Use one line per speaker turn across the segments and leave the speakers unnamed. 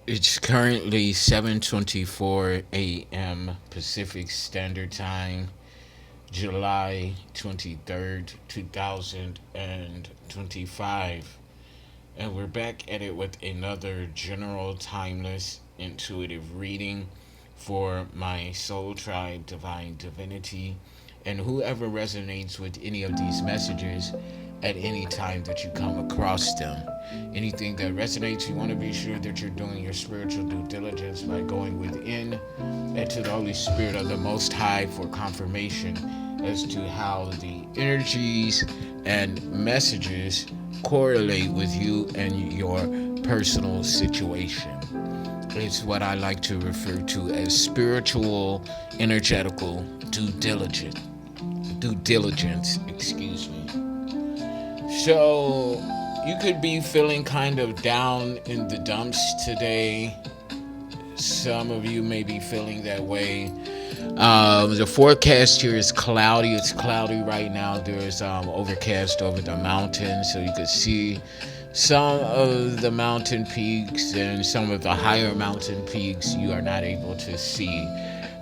It's currently 7:24 a.m. Pacific Standard Time, July 23rd, 2025. And we're back at it with another general timeless intuitive reading for my soul tribe, divine divinity, and whoever resonates with any of these messages at any time that you come across them. Anything that resonates, you want to be sure that you're doing your spiritual due diligence by going within and to the Holy Spirit of the Most High for confirmation as to how the energies and messages correlate with you and your personal situation. It's what I like to refer to as spiritual energetical due diligence. Excuse me. So you could be feeling kind of down in the dumps today. Some of you may be feeling that way. The forecast here is cloudy. It's cloudy right now. There's overcast over the mountains, so you could see some of the mountain peaks, and some of the higher mountain peaks you are not able to see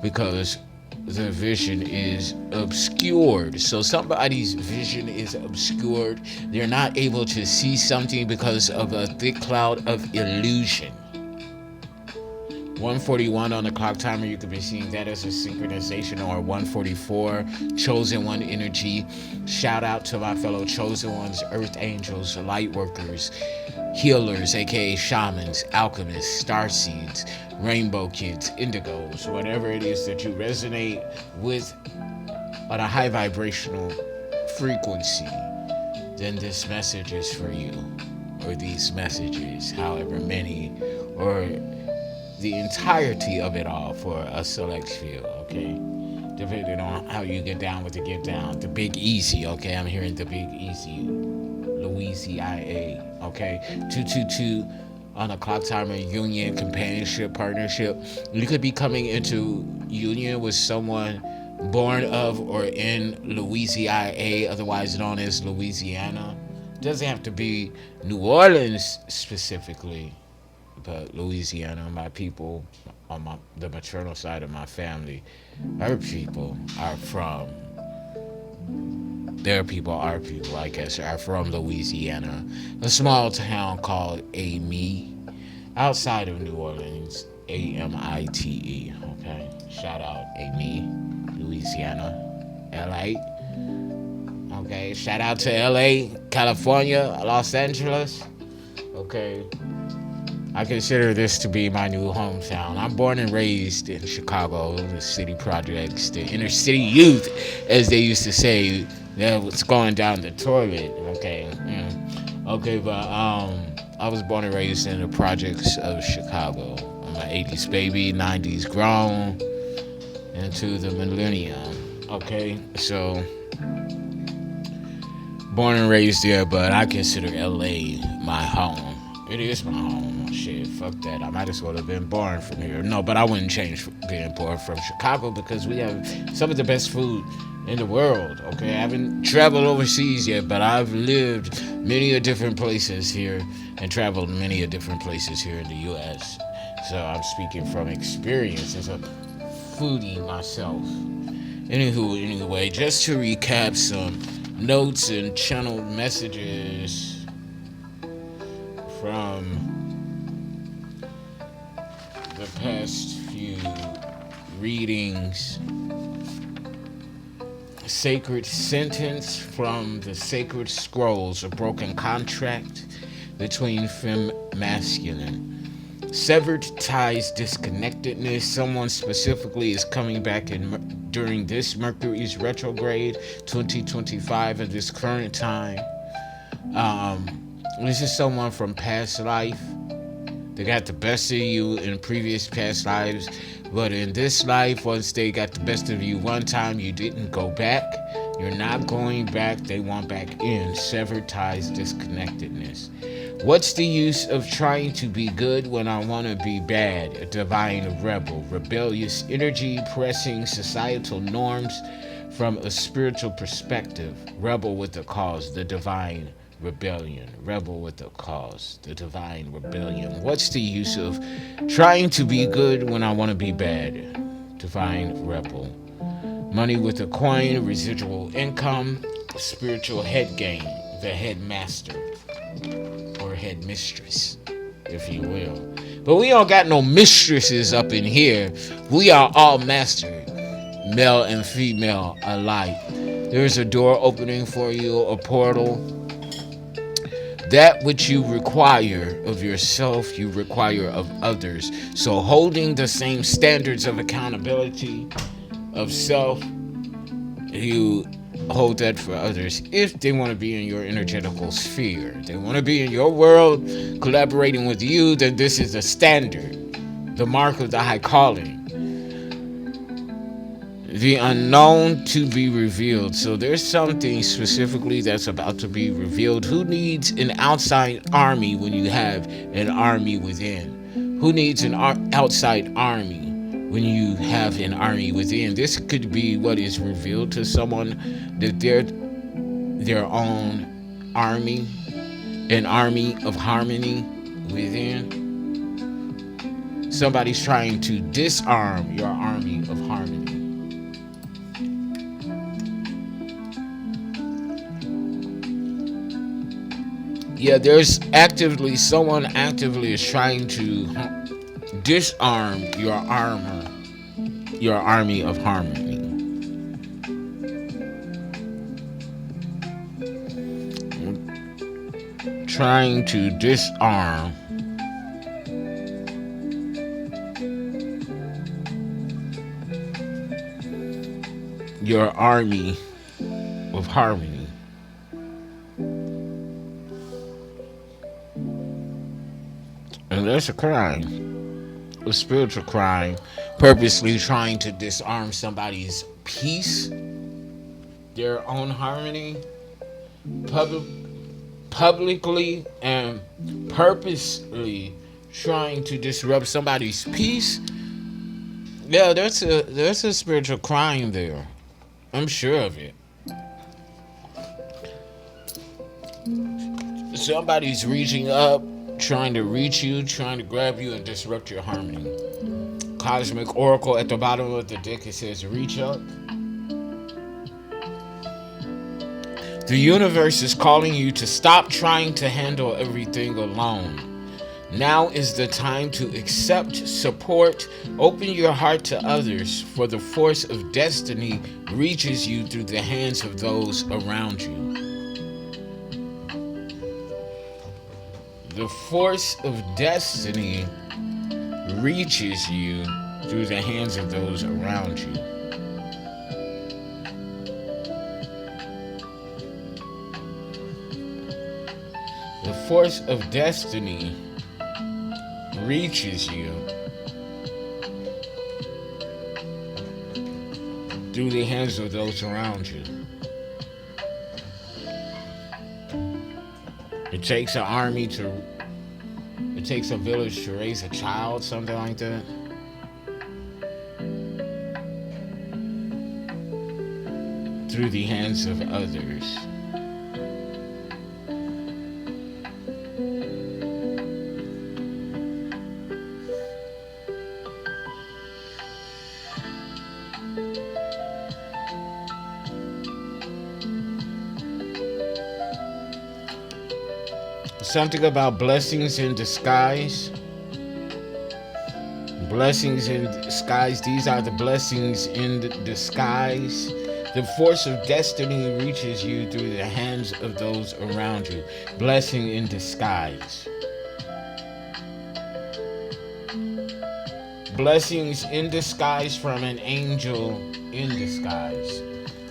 because the vision is obscured. So somebody's vision is obscured. They're not able to see something because of a thick cloud of illusion. 141 on the clock timer, you could be seeing that as a synchronization, or 144, chosen one energy. Shout out to my fellow chosen ones, earth angels, light workers, healers, aka shamans, alchemists, starseeds, rainbow kids, indigos, whatever it is that you resonate with on a high vibrational frequency, then this message is for you, or these messages, however many, or the entirety of it all for a select few, okay? Depending on how you get down with the get down. The Big Easy, okay? I'm hearing the Big Easy. Louisiana, okay? 222 on a clock timer, union, companionship, partnership. You could be coming into union with someone born of or in Louisiana, otherwise known as Louisiana. It doesn't have to be New Orleans specifically, but Louisiana, my people on the maternal side of my family, our people are from, their people, our people, I guess, are from Louisiana, a small town called Amite, outside of New Orleans, Amite, okay? Shout out Amite, Louisiana, LA, okay? Shout out to LA, California, Los Angeles, okay? I consider this to be my new hometown. I'm born and raised in Chicago, the city projects, the inner city youth, as they used to say, that was going down the toilet. Okay, okay, but I was born and raised in the projects of Chicago. I'm an 80s baby, 90s grown, into the millennium. Okay, so born and raised there, but I consider LA my home. It is my home. Shit, fuck that. I might as well have been born from here. No, but I wouldn't change being born from Chicago because we have some of the best food in the world, okay? I haven't traveled overseas yet, but I've lived many of different places here and traveled many of different places here in the U.S. So I'm speaking from experience as a foodie myself. Anyway, just to recap some notes and channeled messages from the past few readings. Sacred sentence from the sacred scrolls, a broken contract between femme masculine. Severed ties, disconnectedness. Someone specifically is coming back during this Mercury's retrograde 2025 at this current time. This is someone from past life. They got the best of you in previous past lives, but in this life, once they got the best of you one time, you didn't go back. You're not going back. They want back in. Severed ties, disconnectedness. What's the use of trying to be good when I want to be bad? A divine rebel. Rebellious energy pressing societal norms from a spiritual perspective. Rebel with a cause. The divine rebellion. Rebel with a cause. The divine rebellion. What's the use of trying to be good when I want to be bad? Divine rebel. Money with a coin. Residual income. Spiritual head game. The headmaster. Or headmistress, if you will. But we don't got no mistresses up in here. We are all mastered. Male and female alike. There's a door opening for you. A portal. That which you require of yourself, you require of others. So holding the same standards of accountability of self, you hold that for others if they want to be in your energetical sphere. They want to be in your world, collaborating with you, then this is the standard, the mark of the high calling. The unknown to be revealed. So there's something specifically that's about to be revealed. Who needs an outside army when you have an army within? Who needs an outside army when you have an army within? This could be what is revealed to someone, that they're their own army, an army of harmony within. Somebody's trying to disarm your army of harmony. Yeah, there's someone actively is trying to disarm your armor, your army of harmony. Trying to disarm your army of harmony. And that's a crime, a spiritual crime, purposely trying to disarm somebody's peace, their own harmony, publicly and purposely trying to disrupt somebody's peace. Yeah, that's a spiritual crime there. I'm sure of it. Somebody's reaching up, trying to reach you, trying to grab you and disrupt your harmony. Cosmic Oracle at the bottom of the deck, it says reach up. The universe is calling you to stop trying to handle everything alone. Now is the time to accept support. Open your heart to others, for the force of destiny reaches you through the hands of those around you. The force of destiny reaches you through the hands of those around you. The force of destiny reaches you through the hands of those around you. It takes a village to raise a child, something like that. Through the hands of others. Something about blessings in disguise. Blessings in disguise. These are the blessings in disguise. The force of destiny reaches you through the hands of those around you. Blessing in disguise. Blessings in disguise from an angel in disguise.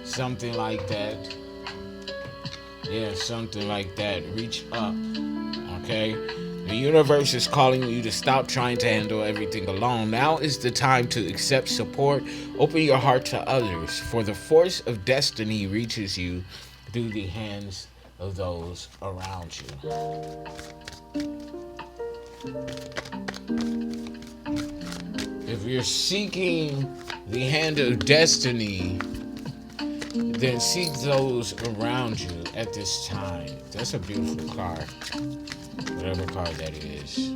Something like that. Yeah, something like that. Reach up. Okay? The universe is calling you to stop trying to handle everything alone. Now is the time to accept support. Open your heart to others, for the force of destiny reaches you through the hands of those around you. If you're seeking the hand of destiny, then seek those around you at this time. That's a beautiful card. Whatever card that is.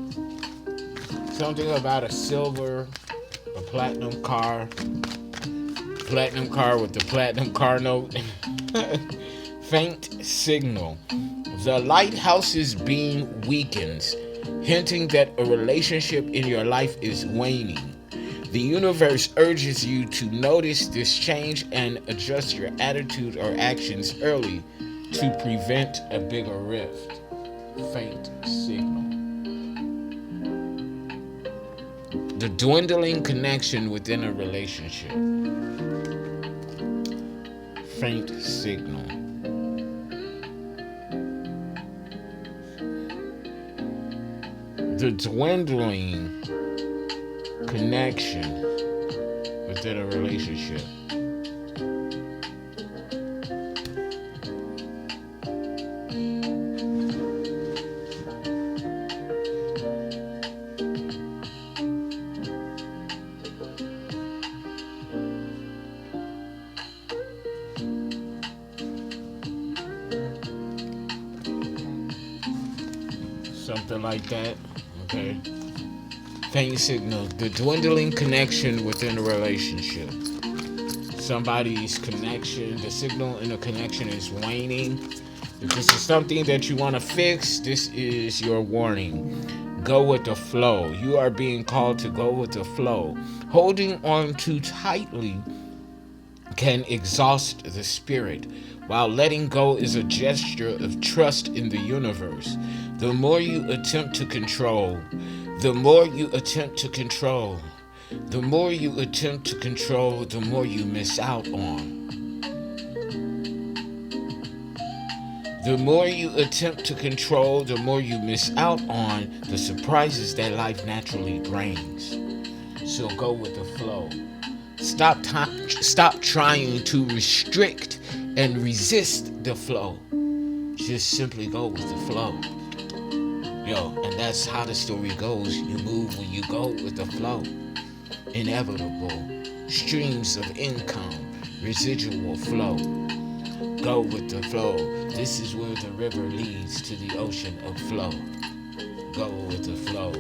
Something about a silver, a platinum car. Platinum car with the platinum car note. Faint signal. The lighthouse's beam weakens, hinting that a relationship in your life is waning. The universe urges you to notice this change and adjust your attitude or actions early to prevent a bigger rift. Faint signal. The dwindling connection within a relationship. Faint signal. The dwindling connection within a relationship. Something like that, okay? Faint signal, the dwindling connection within a relationship. Somebody's connection, the signal in a connection is waning. If this is something that you want to fix, this is your warning. Go with the flow. You are being called to go with the flow. Holding on too tightly can exhaust the spirit, while letting go is a gesture of trust in the universe. The more you attempt to control, the more you miss out on. The more you attempt to control, the more you miss out on the surprises that life naturally brings. So go with the flow. Stop trying to restrict and resist the flow. Just simply go with the flow. And that's how the story goes. You move when you go with the flow. Inevitable streams of income, residual flow. Go with the flow. This is where the river leads to the ocean of flow. Go with the flow.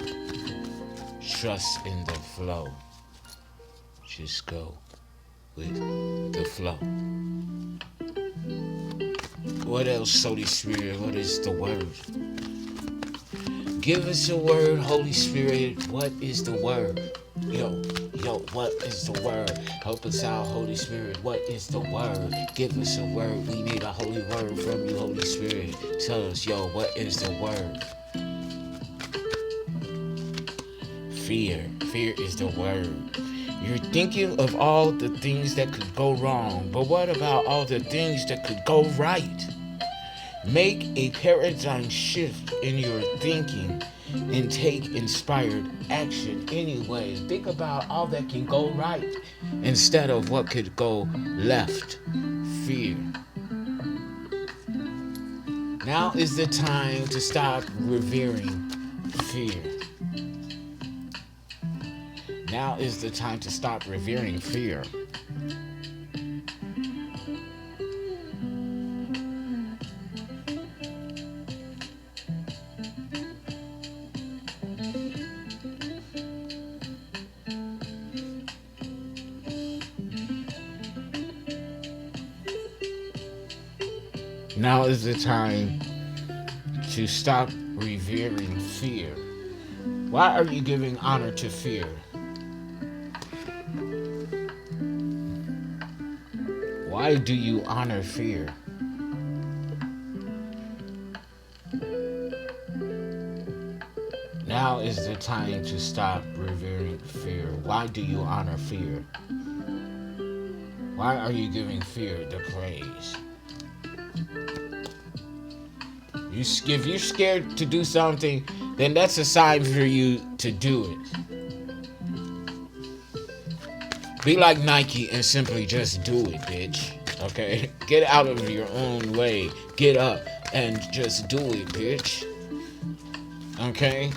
Trust in the flow. Just go with the flow. What else, Holy Spirit? What is the word? Give us a word, Holy Spirit. What is the word? What is the word? Help us out, Holy Spirit. What is the word? Give us a word. We need a holy word from you, Holy Spirit. Tell us, what is the word? Fear. Fear is the word. You're thinking of all the things that could go wrong, but what about all the things that could go right? Make a paradigm shift in your thinking and take inspired action anyway. Think about all that can go right instead of what could go left. Fear. Now is the time to stop revering fear. Now is the time to stop revering fear. Now is the time to stop revering fear. Why are you giving honor to fear? Why do you honor fear? Now is the time to stop revering fear. Why do you honor fear? Why are you giving fear the praise? If you're scared to do something, then that's a sign for you to do it. Be like Nike and simply just do it, bitch. Okay? Get out of your own way. Get up and just do it, bitch. Okay?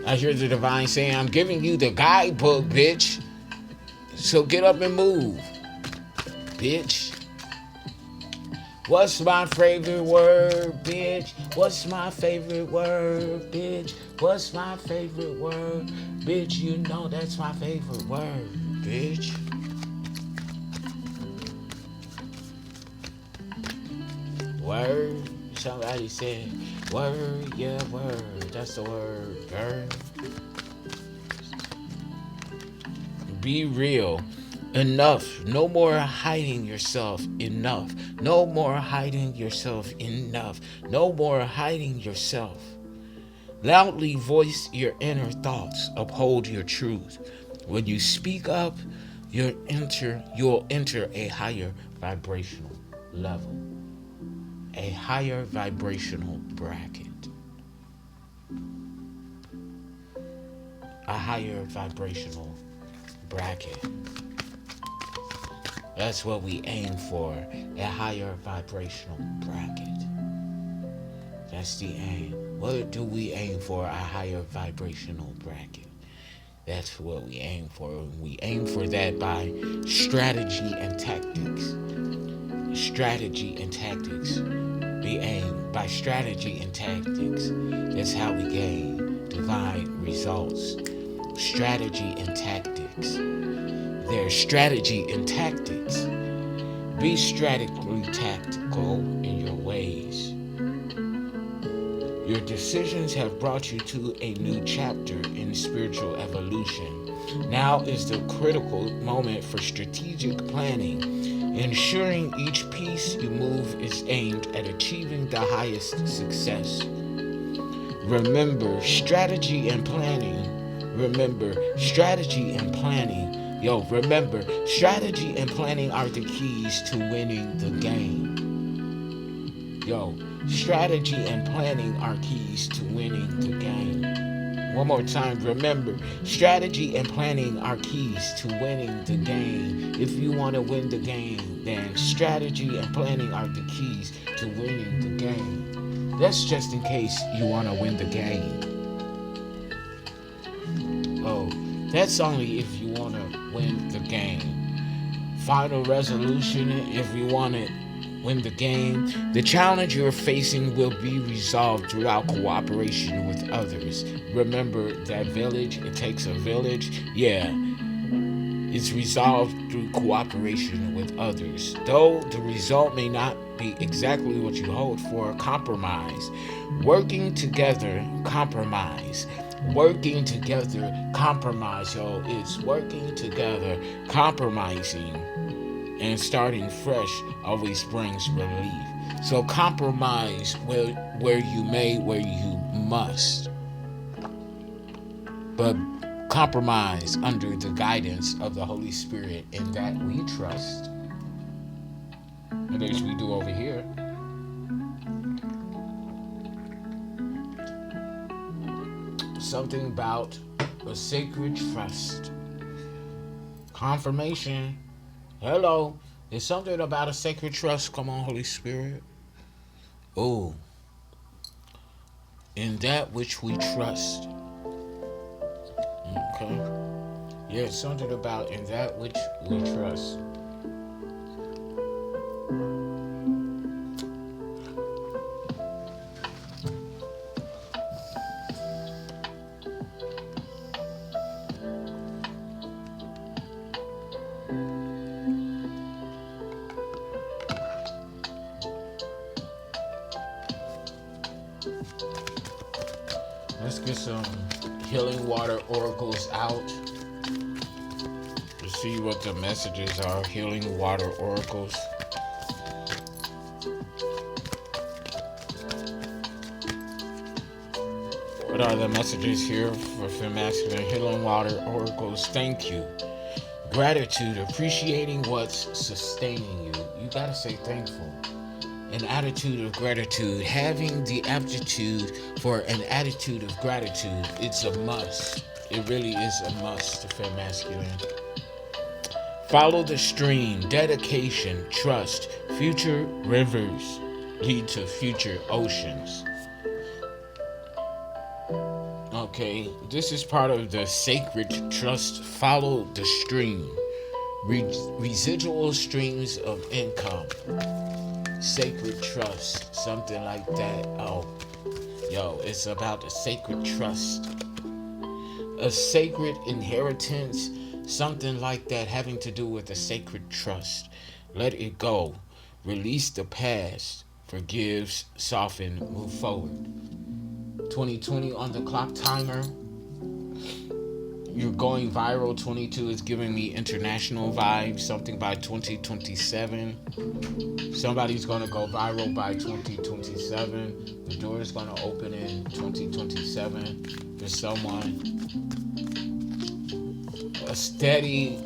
I hear the divine saying, I'm giving you the guidebook, bitch. So get up and move, bitch. What's my favorite word, bitch? What's my favorite word, bitch? What's my favorite word? Bitch, you know that's my favorite word, bitch. Word. Somebody said, word, yeah, word. That's the word, girl. Be real. Enough. No more hiding yourself. Enough. No more hiding yourself. Enough. No more hiding yourself. Loudly voice your inner thoughts. Uphold your truth. When you speak up, you'll enter a higher vibrational level. A higher vibrational bracket. A higher vibrational bracket. That's what we aim for. A higher vibrational bracket. That's the aim. What do we aim for? A higher vibrational bracket. That's what we aim for. We aim for that by strategy and tactics. Strategy and tactics. We aim by strategy and tactics. That's how we gain divine results. Strategy and tactics. There's strategy and tactics. Be strategically tactical in your ways. Your decisions have brought you to a new chapter in spiritual evolution. Now is the critical moment for strategic planning, ensuring each piece you move is aimed at achieving the highest success. Remember, strategy and planning. Remember, strategy and planning. Remember, strategy and planning are the keys to winning the game. Strategy and planning are keys to winning the game. One more time, remember, strategy and planning are keys to winning the game. If you want to win the game, then strategy and planning are the keys to winning the game. That's just in case you want to win the game. That's only if you want to win the game. Final resolution, if you want to win the game. The challenge you're facing will be resolved throughout cooperation with others. Remember that village, it takes a village. Yeah, it's resolved through cooperation with others. Though the result may not be exactly what you hoped for, compromise. Working together, compromise. Working together, compromise, It's working together, compromising, and starting fresh always brings relief. So compromise where you may, where you must. But compromise under the guidance of the Holy Spirit, in that we trust. And as we do over here. Something about a sacred trust. Confirmation. Hello. There's something about a sacred trust. Come on, Holy Spirit. Oh. In that which we trust. Okay. Yeah, something about in that which we trust. Let's get some healing water oracles out. Just see what the messages are. Healing water oracles. What are the messages here for Fem Masculine Healing Water Oracles? Thank you. Gratitude, appreciating what's sustaining you. You gotta say thankful. An attitude of gratitude, having the aptitude for an attitude of gratitude. It's a must. It really is a must to Fem Masculine. Follow the stream, dedication, trust. Future rivers lead to future oceans. Okay, this is part of the sacred trust. Follow the stream. Residual streams of income. Sacred trust, something like that. Oh, yo, it's about the sacred trust. A sacred inheritance, something like that, having to do with a sacred trust. Let it go. Release the past. Forgives, soften, move forward. 2020 on the clock timer. You're going viral. 22 is giving me international vibes. Something by 2027. Somebody's going to go viral by 2027. The door is going to open in 2027 for someone. A steady,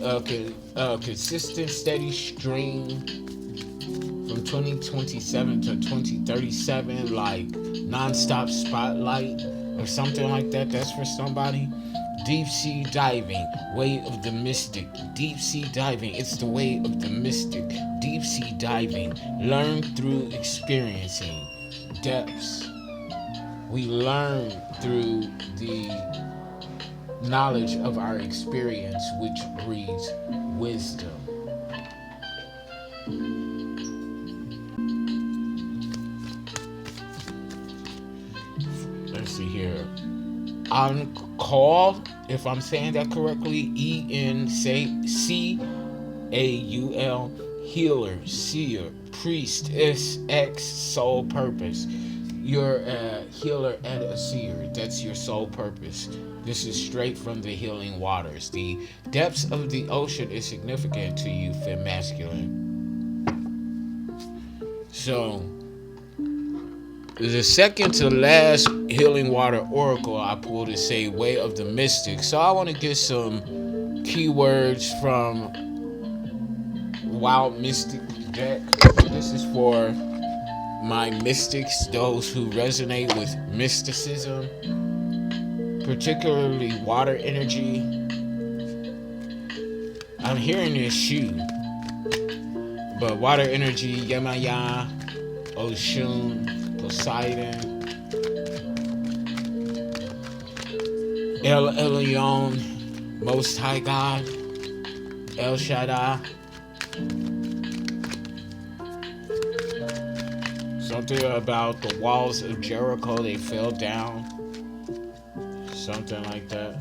consistent, steady stream from 2027 to 2037, like non-stop spotlight or something like that. That's for somebody. Deep sea diving, way of the mystic. Deep sea diving, it's the way of the mystic. Deep sea diving, learn through experiencing. Depths, we learn through the knowledge of our experience, which breeds wisdom. Let's see here. On call, if I'm saying that correctly, ENCAUL, healer, seer, priestess, X, soul purpose. You're a healer and a seer. That's your soul purpose. This is straight from the healing waters. The depths of the ocean is significant to you, Fem Masculine. So, the second to last healing water oracle I pulled is say way of the mystic. So I want to get some keywords from Wild Mystic deck. This is for my mystics, those who resonate with mysticism, particularly water energy. I'm hearing this shoe, but water energy, Yemaya, Oshun, Poseidon, El Elyon, Most High God, El Shaddai. Something about the walls of Jericho, they fell down. Something like that.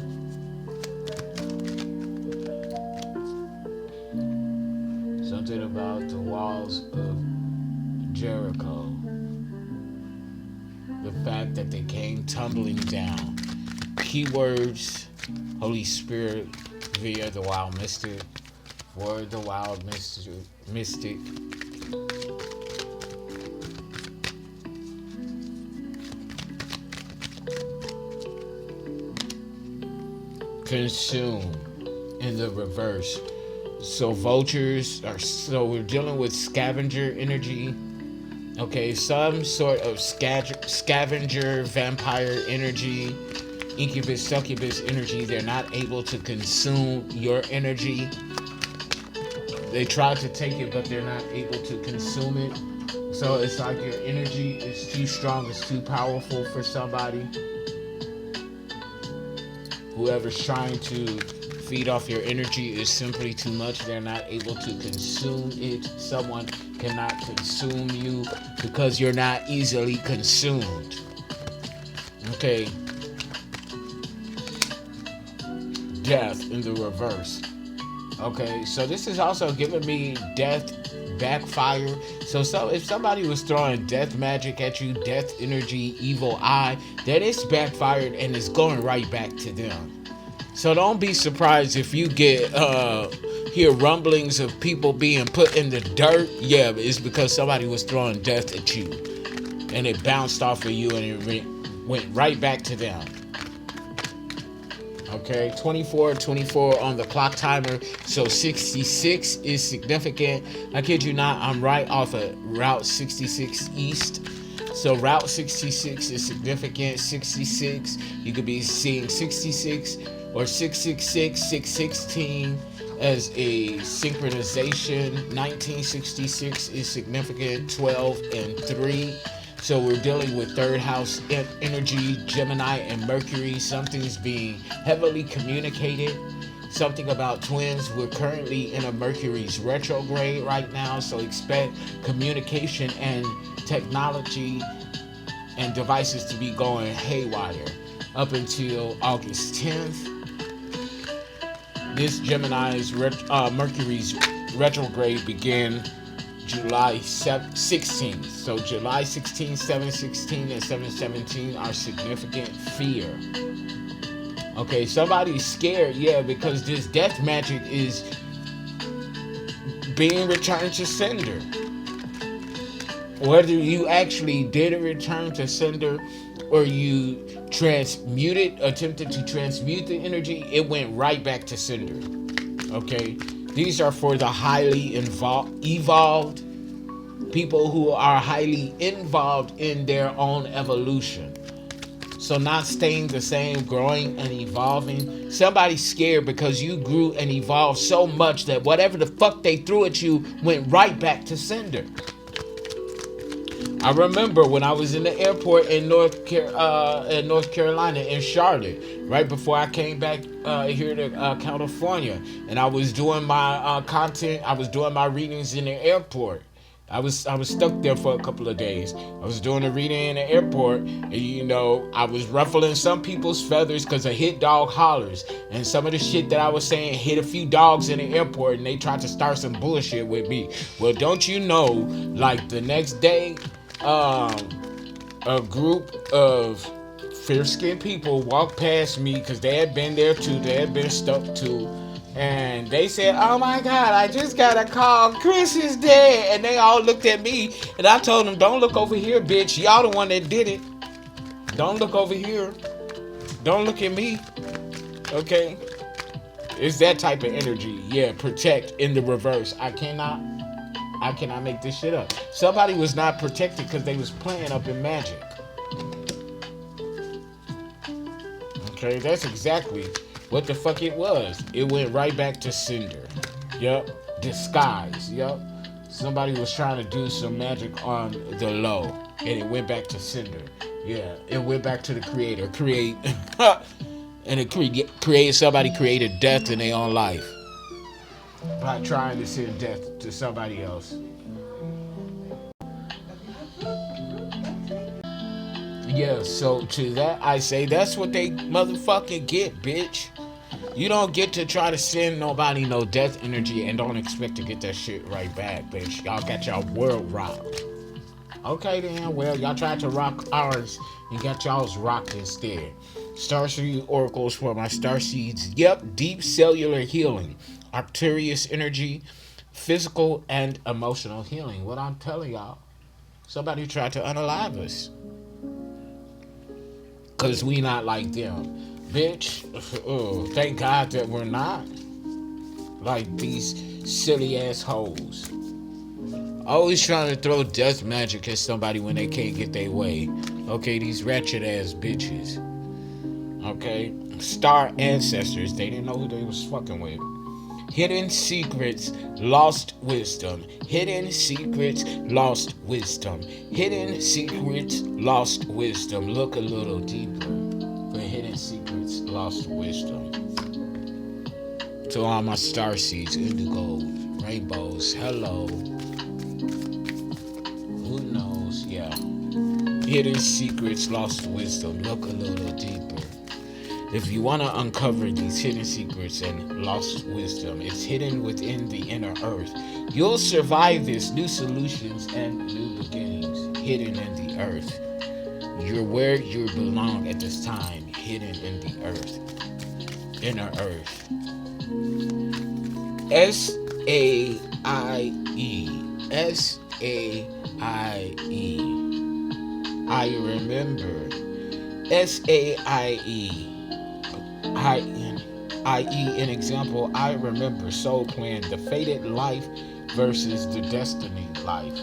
Something about the walls of Jericho. The fact that they came tumbling down. Keywords, Holy Spirit via the Wild Mystic, for the Wild Mystic. Consume in the reverse. So vultures are, so we're dealing with scavenger energy. Okay, some sort of scavenger, vampire energy, incubus, succubus energy. They're not able to consume your energy. They try to take it, but they're not able to consume it. So it's like your energy is too strong, it's too powerful for somebody. Whoever's trying to feed off your energy is simply too much. They're not able to consume it. Someone cannot consume you because you're not easily consumed. Okay. Death in the reverse. Okay, so this is also giving me death backfire. So if somebody was throwing death magic at you, death energy, evil eye, then it's backfired and it's going right back to them. So don't be surprised if you get hear rumblings of people being put in the dirt. Yeah, it's because somebody was throwing death at you, and it bounced off of you, and it went right back to them. Okay, 24 on the clock timer. So 66 is significant. I kid you not, I'm right off of Route 66 East. So Route 66 is significant. 66, you could be seeing 66 or 666, 616 as a synchronization. 1966 is significant. 12 and 3. So we're dealing with third house energy, Gemini and Mercury. Something's being heavily communicated. Something about twins. We're currently in a Mercury's retrograde right now. So expect communication and technology and devices to be going haywire up until August 10th. This Gemini's Mercury's retrograde began July 16th. So July 16th, 7/16, and 7/17 are significant fear. Okay, somebody's scared, yeah, because this death magic is being returned to sender. Whether you actually did a return to sender or you attempted to transmute the energy, it went right back to sender. Okay? These are for the highly evolved people who are highly involved in their own evolution. So not staying the same, growing and evolving. Somebody's scared because you grew and evolved so much that whatever the fuck they threw at you went right back to sender. I remember when I was in the airport in North Carolina, in Charlotte, right before I came back here to California, and I was doing my content. I was doing my readings in the airport. I was stuck there for a couple of days. I was doing a reading in the airport, and I was ruffling some people's feathers because a hit dog hollers, and some of the shit that I was saying hit a few dogs in the airport, and they tried to start some bullshit with me. Well, don't you know, like the next day, a group of fair-skinned people walked past me because they had been there too. They had been stuck too. And they said, "Oh my God, I just got a call. Chris is dead." And they all looked at me. And I told them, "Don't look over here, bitch. Y'all the one that did it. Don't look over here. Don't look at me." Okay? It's that type of energy. Yeah, protect in the reverse. I cannot make this shit up. Somebody was not protected because they was playing up in magic. Okay, that's exactly what the fuck it was. It went right back to cinder. Yup. Disguise. Yup. Somebody was trying to do some magic on the low, and it went back to cinder. Yeah, it went back to the creator. And it somebody created death in their own life by trying to send death to somebody else. Yeah, so to that I say that's what they motherfucking get, bitch. You don't get to try to send nobody no death energy and don't expect to get that shit right back, bitch. Y'all got y'all world rocked. Okay then, well, y'all tried to rock ours and got y'all's rocked instead. Starseed oracles for my starseeds. Yep, deep cellular healing, Arcturus energy, physical and emotional healing. What I'm telling y'all, somebody tried to unalive us. Cause we not like them. Bitch, thank God that we're not like these silly ass hoes. Always trying to throw death magic at somebody when they can't get their way. Okay, these ratchet ass bitches. Okay, star ancestors, they didn't know who they was fucking with. Hidden secrets, lost wisdom. Hidden secrets, lost wisdom. Hidden secrets, lost wisdom. Look a little deeper for hidden secrets, lost wisdom. To all my starseeds, indigos, rainbows, hello. Who knows? Yeah. Hidden secrets, lost wisdom. Look a little deeper. If you want to uncover these hidden secrets and lost wisdom, it's hidden within the inner earth. You'll survive this. New solutions and new beginnings hidden in the earth. You're where you belong at this time, hidden in the earth. inner earth. S-A-I-E. S-A-I-E. I remember. S-A-I-E. I.E. an example, I remember soul plan, the fated life versus the destiny life.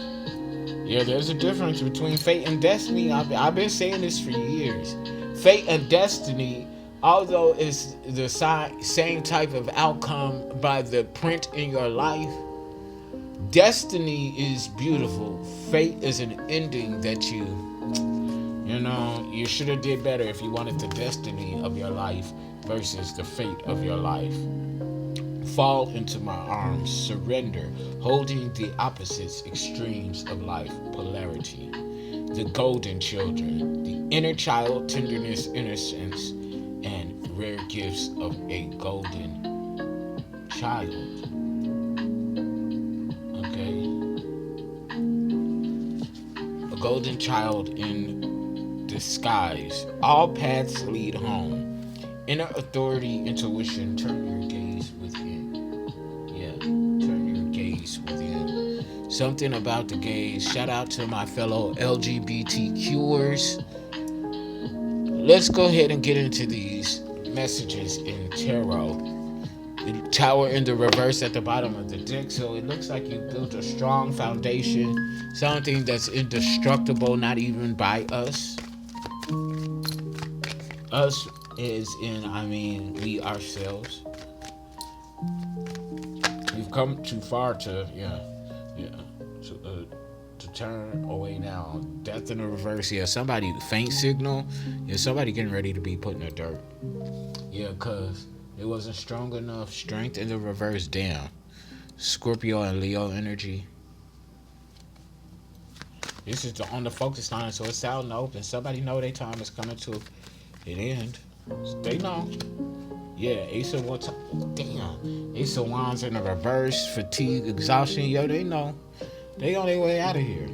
Yeah, there's a difference between fate and destiny. I've been saying this for years. Fate and destiny, although it's the same type of outcome by the print in your life, destiny is beautiful. Fate is an ending that you should have did better if you wanted the destiny of your life versus the fate of your life. Fall into my arms, surrender, holding the opposites extremes of life, polarity. The golden children, the inner child, tenderness, innocence, and rare gifts of a golden child. Okay? A golden child in disguise. All paths lead home. Inner authority, intuition, turn your gaze within. Yeah, turn your gaze within. Something about the gaze. Shout out to my fellow LGBTQers. Let's go ahead and get into these messages in tarot. The tower in the reverse at the bottom of the deck. So it looks like you built a strong foundation. Something that's indestructible, not even by us. Us is we ourselves. We've come too far to turn away now. Death in the reverse. Yeah, somebody faint signal. Yeah, somebody getting ready to be put in the dirt. Yeah, cause it wasn't strong enough. Strength in the reverse. Damn. Scorpio and Leo energy. This is on the focus line, so it's out and open. Somebody know their time is coming to an end. They know. Yeah, Ace of Wands. Damn. Ace of Wands in the reverse. Fatigue, exhaustion. Yo, they know. They on their way out of here.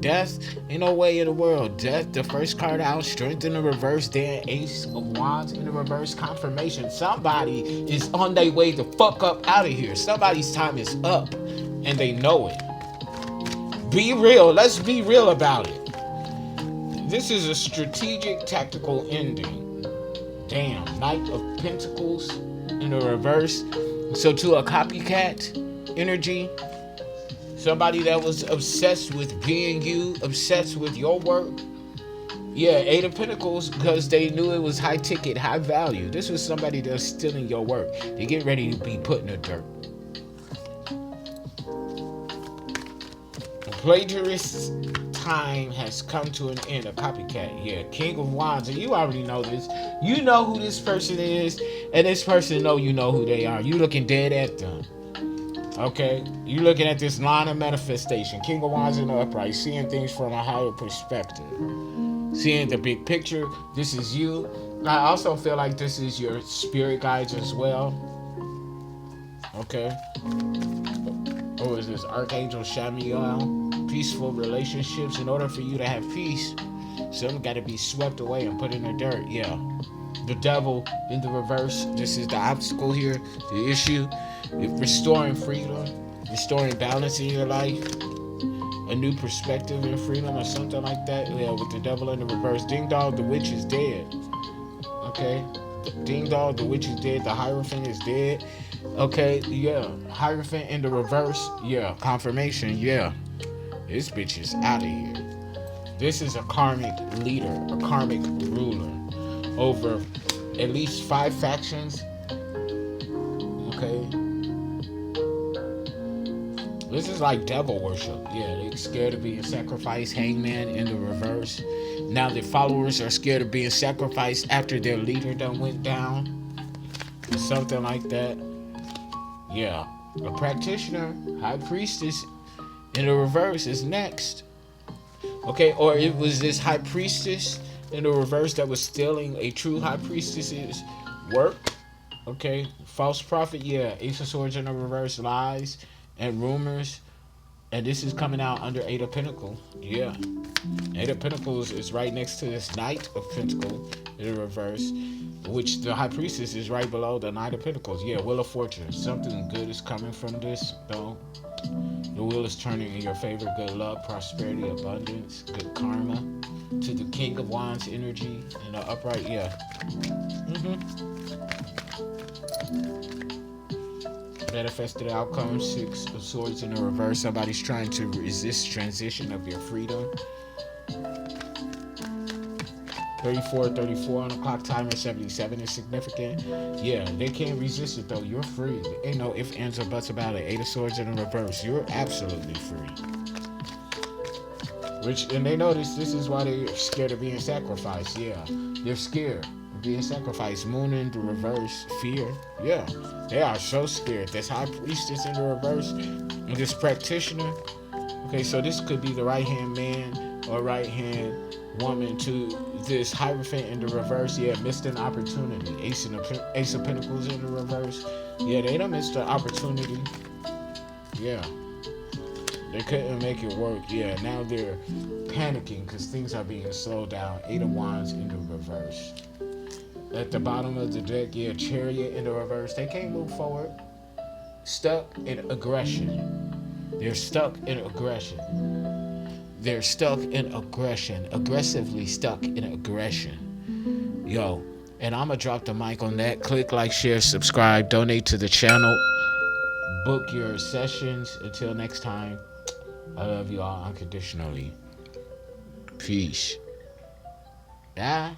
Death, ain't no way in the world. Death, the first card out. Strength in the reverse. Then Ace of Wands in the reverse. Confirmation. Somebody is on their way to fuck up out of here. Somebody's time is up. And they know it. Be real. Let's be real about it. This is a strategic, tactical ending. Damn. Knight of Pentacles in the reverse. So to a copycat energy, somebody that was obsessed with being you, obsessed with your work. Yeah, Eight of Pentacles, because they knew it was high ticket, high value. This was somebody that's stealing your work. They get ready to be put in the dirt. Plagiarist time has come to an end. A copycat. Yeah, King of Wands. And you already know this. You know who this person is. And this person know you know who they are. You looking dead at them. Okay? You looking at this line of manifestation. King of Wands in the upright. Seeing things from a higher perspective. Seeing the big picture. This is you. I also feel like this is your spirit guides as well. Okay? Or is this Archangel Shamiel? Peaceful relationships. In order for you to have peace, some got to be swept away and put in the dirt. Yeah. The devil in the reverse. This is the obstacle here. The issue. Restoring freedom. Restoring balance in your life. A new perspective in freedom or something like that. Yeah, with the devil in the reverse. Ding dong, the witch is dead. Okay? Ding dong, the witch is dead. The Hierophant is dead. Okay, yeah. Hierophant in the reverse. Yeah. Confirmation. Yeah. This bitch is out of here. This is a karmic leader, a karmic ruler over at least 5 factions. Okay. This is like devil worship. Yeah, they're scared of being sacrificed. Hangman in the reverse. Now the followers are scared of being sacrificed after their leader done went down. Something like that. Yeah. A practitioner, high priestess in the reverse is next. Okay, or it was this high priestess in the reverse that was stealing a true high priestess's work. Okay, false prophet, yeah. Ace of Swords in the reverse, lies and rumors. And this is coming out under Eight of Pentacles. Yeah. Eight of Pentacles is right next to this Knight of Pentacles. in the reverse, which the High Priestess is right below the Knight of Pentacles. Yeah, Wheel of Fortune. Something good is coming from this, though. The wheel is turning in your favor. Good luck, prosperity, abundance, good karma. To the King of Wands energy in the upright, yeah. Manifested outcome, 6 of Swords in the reverse. Somebody's trying to resist transition of your freedom. 34 on the clock timer, 77 is significant. Yeah, they can't resist it though. You're free. Ain't no ifs, ands, or buts about it. 8 of Swords in the reverse. You're absolutely free. And they notice this is why they're scared of being sacrificed. Yeah, they're scared of being sacrificed. Moon in the reverse, fear. Yeah, they are so scared. This High Priestess in the reverse, and this practitioner. Okay, so this could be the right-hand man or right-hand woman to this Hierophant in the reverse. Yeah, missed an opportunity. Ace of Pentacles in the reverse. Yeah, they done missed the opportunity. Yeah. They couldn't make it work. Yeah, now they're panicking because things are being slowed down. 8 of Wands in the reverse. At the bottom of the deck, yeah, Chariot in the reverse. They can't move forward. Stuck in aggression. They're stuck in aggression. They're stuck in aggression. Aggressively stuck in aggression. Yo, and I'm going to drop the mic on that. Click, like, share, subscribe, donate to the channel. Book your sessions. Until next time, I love you all unconditionally. Peace. Yeah.